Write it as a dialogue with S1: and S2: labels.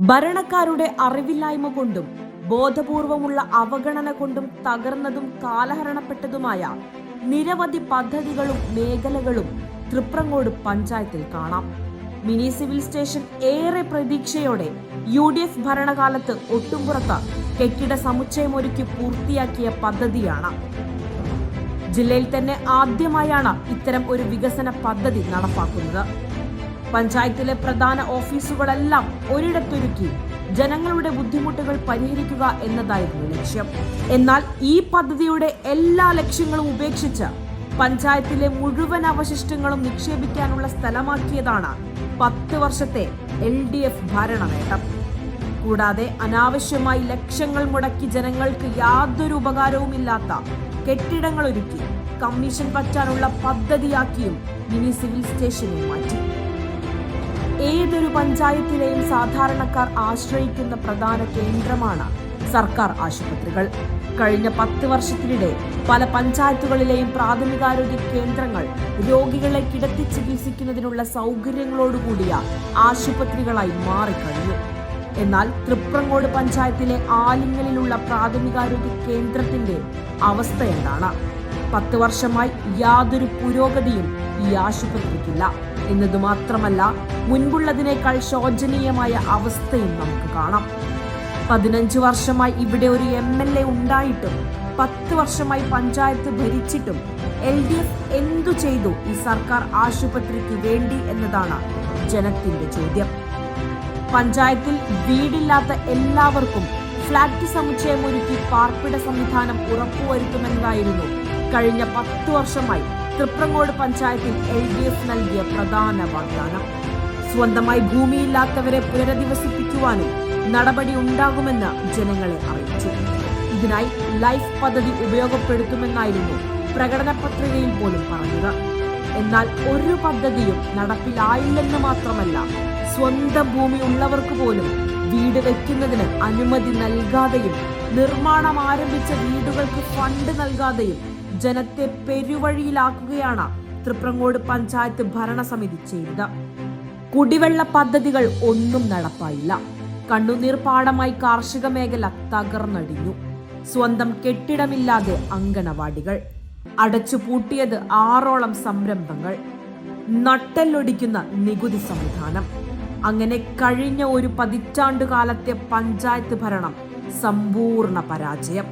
S1: ഭരണക്കാരുടെ അറിവില്ലായ്മ കൊണ്ടും ബോധപൂർവമുള്ള അവഗണന കൊണ്ടും തകർന്നതും കാലഹരണപ്പെട്ടതുമായ നിരവധി പദ്ധതികളും മേഖലകളും തൃപ്രങ്ങോട് പഞ്ചായത്തിൽ കാണാം. മിനി സിവിൽ സ്റ്റേഷൻ ഏറെ പ്രതീക്ഷയോടെ UDF ഭരണകാലത്ത് ഒട്ടുംപുറത്ത് കെട്ടിട സമുച്ചയമൊരുക്കി പൂർത്തിയാക്കിയ പദ്ധതിയാണ്. ജില്ലയിൽ തന്നെ ആദ്യമായാണ് ഇത്തരം ഒരു വികസന പദ്ധതി നടപ്പാക്കുന്നത്. പഞ്ചായത്തിലെ പ്രധാന ഓഫീസുകളെല്ലാം ഒരിടത്തൊരുക്കി ജനങ്ങളുടെ ബുദ്ധിമുട്ടുകൾ പരിഹരിക്കുക എന്നതായിരുന്നു ലക്ഷ്യം. എന്നാൽ ഈ പദ്ധതിയുടെ എല്ലാ ലക്ഷ്യങ്ങളും ഉപേക്ഷിച്ച് പഞ്ചായത്തിലെ മുഴുവൻ അവശിഷ്ടങ്ങളും നിക്ഷേപിക്കാനുള്ള സ്ഥലമാക്കിയതാണ് 10 വർഷത്തെ LDF ഭരണ നേട്ടം. കൂടാതെ അനാവശ്യമായി ലക്ഷങ്ങൾ മുടക്കി ജനങ്ങൾക്ക് യാതൊരു ഉപകാരവുമില്ലാത്ത കെട്ടിടങ്ങൾ ഒരുക്കി കമ്മീഷൻ പറ്റാനുള്ള പദ്ധതിയാക്കിയും മിനി സിവിൽ സ്റ്റേഷനെ മാറ്റി. ഏതൊരു പഞ്ചായത്തിലെയും സാധാരണക്കാർ ആശ്രയിക്കുന്ന പ്രധാന കേന്ദ്രമാണ് സർക്കാർ ആശുപത്രികൾ. കഴിഞ്ഞ 10 വർഷത്തിനിടെ പല പഞ്ചായത്തുകളിലെയും പ്രാഥമികാരോഗ്യ കേന്ദ്രങ്ങൾ രോഗികളെ കിടത്തി ചികിത്സിക്കുന്നതിനുള്ള സൗകര്യങ്ങളോടുകൂടിയ ആശുപത്രികളായി മാറിക്കഴിഞ്ഞു. എന്നാൽ തൃപ്രങ്ങോട് പഞ്ചായത്തിലെ ആലിങ്ങലിലുള്ള പ്രാഥമികാരോഗ്യ കേന്ദ്രത്തിന്റെ അവസ്ഥ എന്താണ്? 10 വർഷമായി യാതൊരു പുരോഗതിയും ഈ ആശുപത്രിക്കില്ല എന്നത് മാത്രമല്ല, മുൻപുള്ളതിനേക്കാൾ ശോചനീയമായ അവസ്ഥയും നമുക്ക് കാണാം. 15 വർഷമായി ഇവിടെ ഒരു MLA ഉണ്ടായിട്ടും 10 വർഷമായി പഞ്ചായത്ത് ഭരിച്ചിട്ടും LDF എന്തു ചെയ്തു ഈ സർക്കാർ ആശുപത്രിക്ക് വേണ്ടി എന്നതാണ് ജനത്തിന്റെ ചോദ്യം. പഞ്ചായത്തിൽ വീടില്ലാത്ത എല്ലാവർക്കും ഫ്ളാറ്റ് സമുച്ചയമൊരുക്കി പാർപ്പിട സംവിധാനം ഉറപ്പുവരുത്തുമെന്നതായിരുന്നു കഴിഞ്ഞ 10 വർഷമായി തൃപ്രങ്ങോട് പഞ്ചായത്തിൽ LDF നൽകിയ പ്രധാന വാഗ്ദാനം. സ്വന്തമായി ഭൂമിയില്ലാത്തവരെ പുനരധിവസിപ്പിക്കുവാനും നടപടി ഉണ്ടാകുമെന്ന് ജനങ്ങളെ അറിയിച്ചു. ഇതിനായി ലൈഫ് പദ്ധതി ഉപയോഗപ്പെടുത്തുമെന്നായിരുന്നു പ്രകടന പത്രികയിൽ പോലും പറഞ്ഞത്. എന്നാൽ ഒരു പദ്ധതിയും നടപ്പിലായില്ലെന്ന് മാത്രമല്ല, സ്വന്തം ഭൂമി ഉള്ളവർക്ക് പോലും വീട് വയ്ക്കുന്നതിന് അനുമതി നൽകാതെയും നിർമ്മാണം ആരംഭിച്ച വീടുകൾക്ക് ഫണ്ട് നൽകാതെയും ജനത്തെ പെരുവഴിയിലാക്കുകയാണ് തൃപ്രങ്ങോട് പഞ്ചായത്ത് ഭരണസമിതി ചെയ്തത്. കുടിവെള്ള പദ്ധതികൾ ഒന്നും നടപ്പായില്ല. കണ്ണുനീർ പാടമായി കാർഷിക മേഖല തകർന്നടിഞ്ഞു. സ്വന്തം കെട്ടിടമില്ലാതെ അങ്കണവാടികൾ, അടച്ചുപൂട്ടിയത് 6ഓളം സംരംഭങ്ങൾ, നട്ടെല്ലൊടിക്കുന്ന നികുതി സംവിധാനം. അങ്ങനെ കഴിഞ്ഞ ഒരു 10 കാലത്തെ പഞ്ചായത്ത് ഭരണം സമ്പൂർണ്ണ പരാജയം.